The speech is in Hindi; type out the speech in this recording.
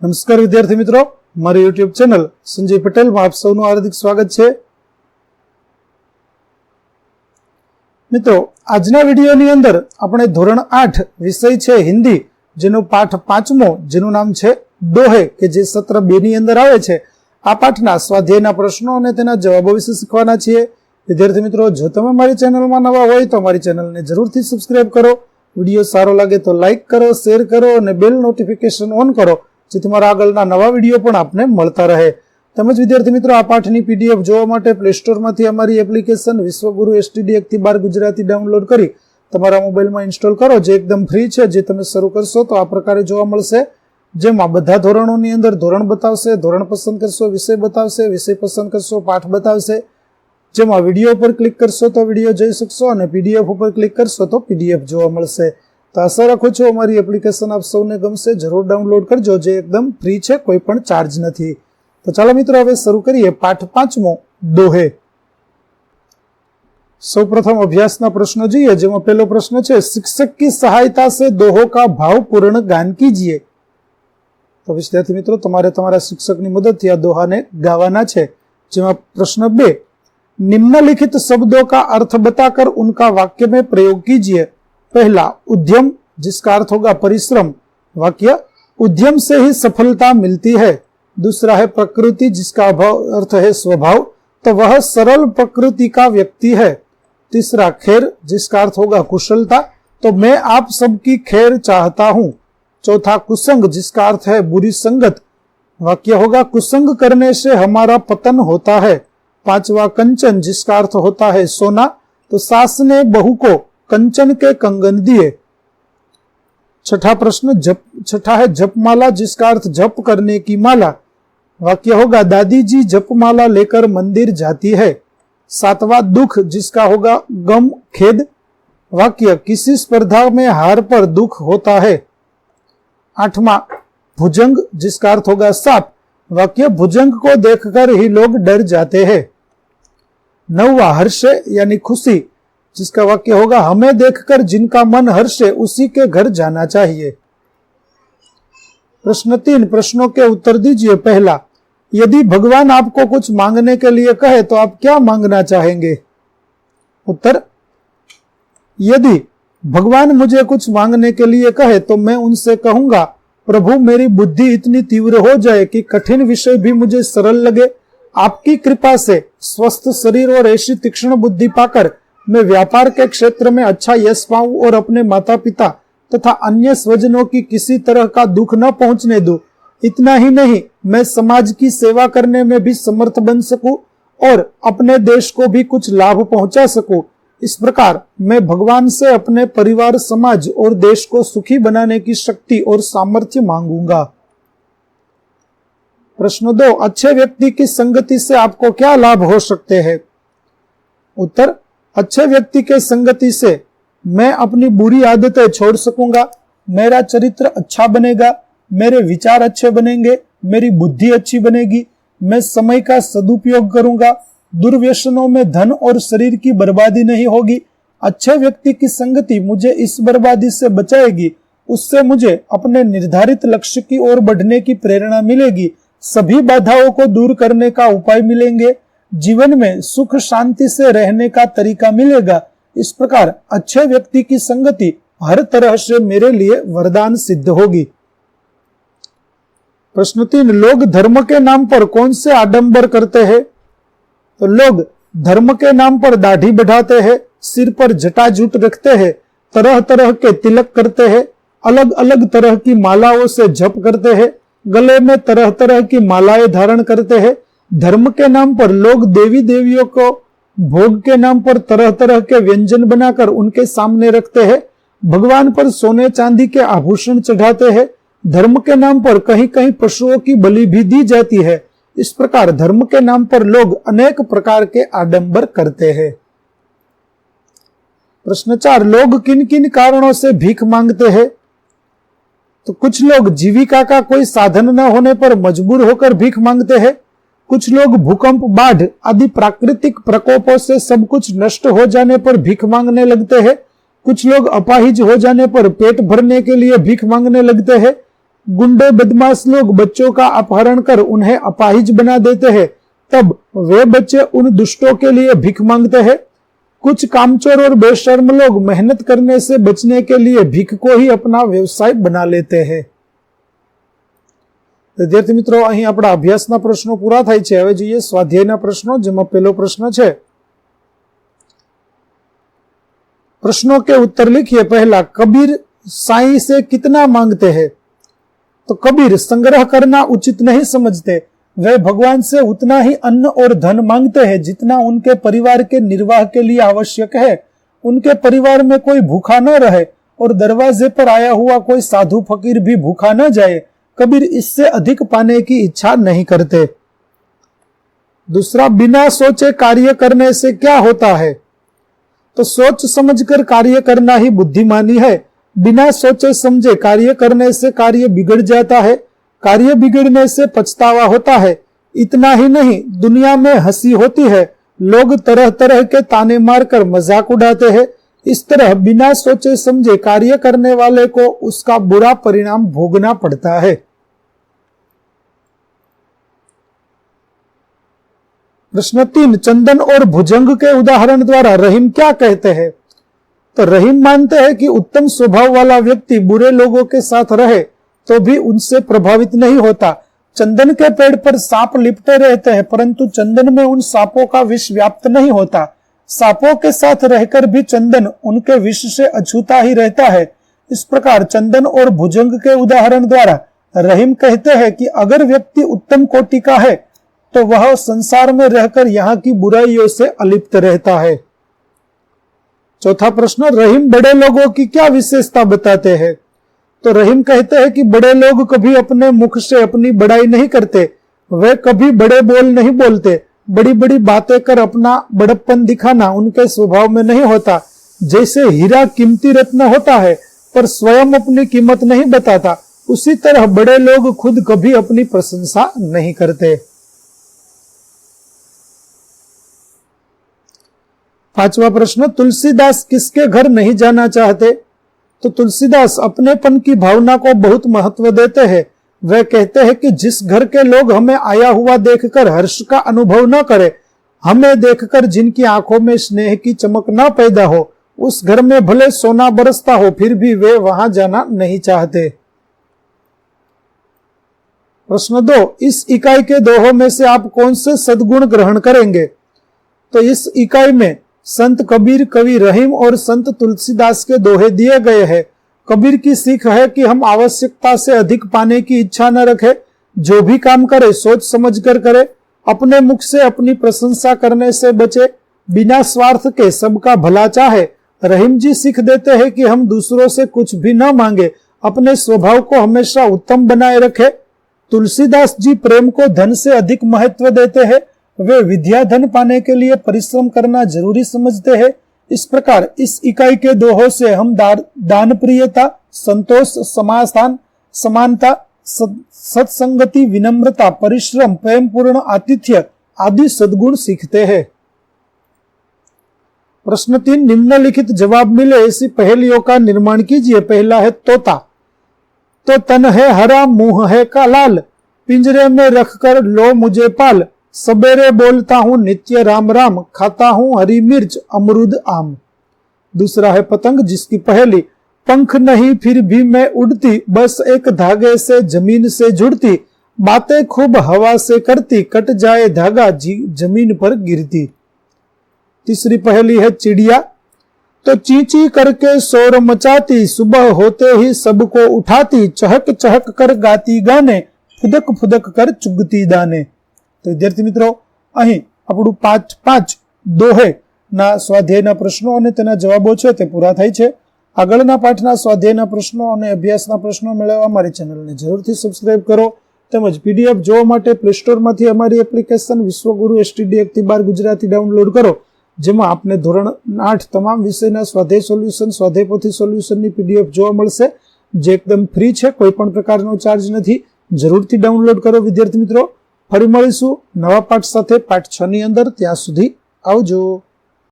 નમસ્કાર વિદ્યાર્થી મિત્રો, મારી યુટ્યુબ ચેનલ સંજય પટેલમાં આપ સૌનું હાર્દિક સ્વાગત છે। મિત્રો, આજના વિડીયોની અંદર આપણે ધોરણ 8 વિષય છે હિન્દી, જેનો પાઠ 5મો, જેનું નામ છે દોહે, કે જે સત્ર 2 ની અંદર આવે છે, આ પાઠના સ્વાધ્યાયના પ્રશ્નો અને તેના જવાબો વિશે શીખવાના છીએ। વિદ્યાર્થી મિત્રો, જો તમે મારી ચેનલમાં નવા હોય તો મારી ચેનલને જરૂરથી સબસ્ક્રાઇબ કરો, વિડીયો સારો લાગે તો લાઇક કરો, શેર કરો અને બેલ નોટિફિકેશન ઓન કરો, જેથી મારા આગળના નવા વિડીયો પણ આપને મળતા રહે। તેમજ વિદ્યાર્થી મિત્રો, આ પાઠની પીડીએફ જોવા માટે પ્લે સ્ટોરમાંથી અમારી એપ્લિકેશન વિશ્વગુરુ STD 1 થી 12 ગુજરાતી ડાઉનલોડ કરી તમારા મોબાઈલમાં ઇન્સ્ટોલ કરો, જે એકદમ ફ્રી છે। જે તમે શરૂ કરશો તો આ પ્રકારે જોવા મળશે, જેમાં બધા ધોરણોની અંદર ધોરણ બતાવશે, ધોરણ પસંદ કરશો વિષય બતાવશે, વિષય પસંદ કરશો પાઠ બતાવશે, જેમાં વિડીયો પર ક્લિક કરશો તો વિડીયો જોઈ શકશો અને પીડીએફ ઉપર ક્લિક કરશો તો પીડીએફ જોવા મળશે। તો આશા રાખું છું અમારી એપ્લિકેશન આપ સૌને ગમશે, જરૂર ડાઉનલોડ કરજો, જે એકદમ ફ્રી છે, કોઈ પણ ચાર્જ નથી। તો ચાલો મિત્રો, હવે શરૂ કરીએ પાઠ 5મો દોહે। સૌપ્રથમ અભ્યાસના પ્રશ્નો જોઈએ, જેમાં પહેલો પ્રશ્ન છે, शिक्षक की सहायता से दोहों का भावपूर्ण गान कीजिए। तो विद्यार्थी मित्रों, તમારે તમારા શિક્ષકની મદદથી આ દોહાને ગાવાના છે। જેમાં પ્રશ્ન 2, निम्नलिखित शब्दों का अर्थ बताकर उनका वाक्य में प्रयोग कीजिए। पहला, उद्यम, जिसका अर्थ होगा परिश्रम। वाक्य, उद्यम से ही सफलता मिलती है। दूसरा है प्रकृति, जिसका अर्थ है स्वभाव, तो वह सरल प्रकृति का व्यक्ति है। तीसरा, खैर, जिसका अर्थ होगा कुशलता, तो मैं आप सबकी खैर चाहता हूं। चौथा, कुसंग, जिसका अर्थ है बुरी संगत। वाक्य होगा, कुसंग करने से हमारा पतन होता है। पांचवा, कंचन, जिसका अर्थ होता है सोना, तो सास ने बहू को कंचन के कंगन दिए। छठा प्रश्न छठा है जपमाला, जिसका अर्थ जप करने की माला। वाक्य होगा, दादी जी जपमाला लेकर मंदिर जाती है। सातवां, दुख, जिसका होगा गम, खेद। वाक्य, किसी स्पर्धा में हार पर दुख होता है। आठवां, भुजंग, जिसका अर्थ होगा सांप। वाक्य, भुजंग को देखकर ही लोग डर जाते हैं। नौवां, हर्षे यानी खुशी, जिसका वाक्य होगा, हमें देखकर जिनका मन हर्षे उसी के घर जाना चाहिए। प्रश्न 3, प्रश्नों के उत्तर दीजिए। पहला, यदि भगवान आपको कुछ मांगने के लिए कहे तो आप क्या मांगना चाहेंगे? उत्तर, यदि भगवान मुझे कुछ मांगने के लिए कहे तो मैं उनसे कहूंगा, प्रभु मेरी बुद्धि इतनी तीव्र हो जाए कि कठिन विषय भी मुझे सरल लगे। आपकी कृपा से स्वस्थ शरीर और ऐसी तीक्ष्ण बुद्धि पाकर मैं व्यापार के क्षेत्र में अच्छा यश पाऊं और अपने माता पिता तथा अन्य स्वजनों की किसी तरह का दुख न पहुंचने दूं। इतना ही नहीं, मैं समाज की सेवा करने में भी समर्थ बन सकूं और अपने देश को भी कुछ लाभ पहुंचा सकूं। इस प्रकार मैं भगवान से अपने परिवार, समाज और देश को सुखी बनाने की शक्ति और सामर्थ्य मांगूंगा। प्रश्न 2, अच्छे व्यक्ति की संगति से आपको क्या लाभ हो सकते हैं? उत्तर, अच्छे व्यक्ति के संगति से मैं अपनी बुरी आदतें छोड़ सकूंगा, मेरा चरित्र अच्छा बनेगा, मेरे विचार अच्छे बनेंगे, मेरी बुद्धि अच्छी बनेगी, मैं समय का सदुपयोग करूंगा, दुर्व्यसनों में धन और शरीर की बर्बादी नहीं होगी। अच्छे व्यक्ति की संगति मुझे इस बर्बादी से बचाएगी, उससे मुझे अपने निर्धारित लक्ष्य की ओर बढ़ने की प्रेरणा मिलेगी, सभी बाधाओं को दूर करने का उपाय मिलेंगे, जीवन में सुख शांति से रहने का तरीका मिलेगा। इस प्रकार अच्छे व्यक्ति की संगति हर तरह से मेरे लिए वरदान सिद्ध होगी। प्रश्न 3, लोग धर्म के नाम पर कौन से आडंबर करते हैं? तो लोग धर्म के नाम पर दाढ़ी बढ़ाते हैं, सिर पर जटाजूट रखते हैं, तरह तरह के तिलक करते हैं, अलग अलग तरह की मालाओं से जप करते हैं, गले में तरह तरह की मालाएं धारण करते हैं। धर्म के नाम पर लोग देवी देवियों को भोग के नाम पर तरह तरह के व्यंजन बनाकर उनके सामने रखते हैं, भगवान पर सोने चांदी के आभूषण चढ़ाते हैं। धर्म के नाम पर कहीं कहीं पशुओं की बलि भी दी जाती है। इस प्रकार धर्म के नाम पर लोग अनेक प्रकार के आडंबर करते हैं। प्रश्न 4, लोग किन किन कारणों से भीख मांगते हैं? तो कुछ लोग जीविका का कोई साधन न होने पर मजबूर होकर भीख मांगते हैं। कुछ लोग भूकंप, बाढ़ आदि प्राकृतिक प्रकोपों से सब कुछ नष्ट हो जाने पर भीख मांगने लगते हैं। कुछ लोग अपाहिज हो जाने पर पेट भरने के लिए भीख मांगने लगते हैं। गुंडे बदमाश लोग बच्चों का अपहरण कर उन्हें अपाहिज बना देते हैं, तब वे बच्चे उन दुष्टों के लिए भीख मांगते हैं। कुछ कामचोर और बेशर्म लोग मेहनत करने से बचने के लिए भीख को ही अपना व्यवसाय बना लेते हैं। विद्यार्थी मित्रों, અહીં આપણા અભ્યાસના પ્રશ્નો પૂરા થાય છે। હવે જોઈએ સ્વાધ્યાયના પ્રશ્નો, જેમાં પહેલો પ્રશ્ન છે, प्रश्नों के उत्तर लिखिए। पहला, कबीर साईं से कितना मांगते हैं? तो कबीर संग्रह करना उचित नहीं समझते, वे भगवान से उतना ही अन्न और धन मांगते हैं जितना उनके परिवार के निर्वाह के लिए आवश्यक है। उनके परिवार में कोई भूखा न रहे और दरवाजे पर आया हुआ कोई साधु फकीर भी भूखा न जाए। कबीर इससे अधिक पाने की इच्छा नहीं करते। दूसरा, बिना सोचे कार्य करने से क्या होता है? तो सोच समझकर कार्य करना ही बुद्धिमानी है। बिना सोचे समझे कार्य करने से कार्य बिगड़ जाता है। कार्य बिगड़ने से पछतावा होता है। इतना ही नहीं, दुनिया में हंसी होती है, लोग तरह तरह के ताने मारकर मजाक उड़ाते हैं। इस तरह बिना सोचे समझे कार्य करने वाले को उसका बुरा परिणाम भोगना पड़ता है। प्रश्न 3, चंदन और भुजंग के उदाहरण द्वारा रहीम क्या कहते हैं? तो रहीम मानते हैं कि उत्तम स्वभाव वाला व्यक्ति बुरे लोगों के साथ रहे तो भी उनसे प्रभावित नहीं होता। चंदन के पेड़ पर सांप लिपटे रहते हैं, परंतु चंदन में उन सांपों का विष व्याप्त नहीं होता। सांपों के साथ रहकर भी चंदन उनके विष से अछूता ही रहता है। इस प्रकार चंदन और भुजंग के उदाहरण द्वारा रहीम कहते हैं कि अगर व्यक्ति उत्तम कोटि का है तो वह संसार में रहकर यहाँ की बुराइयों से अलिप्त रहता है। चौथा प्रश्न, रहीम बड़े लोगों की क्या विशेषता बताते हैं? तो रहीम कहते हैं कि बड़े लोग कभी अपने मुख से अपनी बड़ाई नहीं करते, वे कभी बड़े बोल नहीं बोलते। बड़ी बड़ी बातें कर अपना बड़प्पन दिखाना उनके स्वभाव में नहीं होता। जैसे हीरा कीमती रत्न होता है पर स्वयं अपनी कीमत नहीं बताता, उसी तरह बड़े लोग खुद कभी अपनी प्रशंसा नहीं करते। पांचवा प्रश्न, तुलसीदास किसके घर नहीं जाना चाहते? तो तुलसीदास अपनेपन की भावना को बहुत महत्व देते हैं। वे कहते हैं कि जिस घर के लोग हमें आया हुआ देखकर हर्ष का अनुभव न करे, हमें देखकर जिनकी आंखों में स्नेह की चमक न पैदा हो, उस घर में भले सोना बरसता हो फिर भी वे वहां जाना नहीं चाहते। प्रश्न 2, इस इकाई के दोहों में से आप कौन से सद्गुण ग्रहण करेंगे? तो इस इकाई में संत कबीर, कवि रहीम और संत तुलसीदास के दोहे दिए गए हैं। कबीर की सीख है कि हम आवश्यकता से अधिक पाने की इच्छा न रखें, जो भी काम करे सोच समझ कर करे, अपने मुख से अपनी प्रशंसा करने से बचे, बिना स्वार्थ के सबका भला चाहे। रहीम जी सीख देते हैं कि हम दूसरों से कुछ भी न मांगे, अपने स्वभाव को हमेशा उत्तम बनाए रखे। तुलसीदास जी प्रेम को धन से अधिक महत्व देते हैं, वे विद्या धन पाने के लिए परिश्रम करना जरूरी समझते हैं। इस प्रकार इस इकाई के दोहों से हम दान प्रियता, संतोष, समाधान, समानता, सत्संगति, विनम्रता, परिश्रम, प्रेम पूर्ण आतिथ्य आदि सद्गुण सीखते हैं। प्रश्न 3, निम्नलिखित जवाब मिले ऐसी पहेलियों का निर्माण कीजिए। पहला है तोता। तो तन है हरा, मुंह है का लाल, पिंजरे में रखकर लो मुझे पाल, सबेरे बोलता हूं नित्य राम राम, खाता हूं हरी मिर्च अमरूद आम। दूसरा है पतंग, जिसकी पहेली, पंख नहीं फिर भी मैं उड़ती, बस एक धागे से जमीन से जुड़ती, बातें खूब हवा से करती, कट जाए धागा जमीन पर गिरती। तीसरी पहेली है चिड़िया। तो चींची करके शोर मचाती, सुबह होते ही सबको उठाती, चहक चहक कर गाती गाने, फुदक फुदक कर चुगती दाने। तो विद्यार्थी मित्रों, અહીં આપણું પાઠ 5 દોહેના સ્વાધ્યાયના પ્રશ્નો અને તેના જવાબો છે તે પૂરા થાય છે। આગળના પાઠના સ્વાધ્યાયના પ્રશ્નો અને અભ્યાસના પ્રશ્નો મેળવવા અમારી ચેનલને જરૂરથી સબસ્ક્રાઇબ કરો, તેમજ પીડીએફ જોવા માટે પ્લે સ્ટોરમાંથી અમારી એપ્લિકેશન વિશ્વગુરુ STD 1 થી 12 ગુજરાતી ડાઉનલોડ કરો, જેમાં આપને ધોરણ 8 તમામ વિષયના સ્વાધ્યાય સોલ્યુશન, સ્વાધ્યાય પોથી સોલ્યુશનની પીડીએફ જોવા મળશે, જે એકદમ ફ્રી છે, કોઈ પણ પ્રકારનો ચાર્જ નથી। જરૂરથી ડાઉનલોડ કરો વિદ્યાર્થી મિત્રો। ફરી મળીશું નવા પાઠ સાથે પાઠ 6 ની અંદર। ત્યાં સુધી આવજો।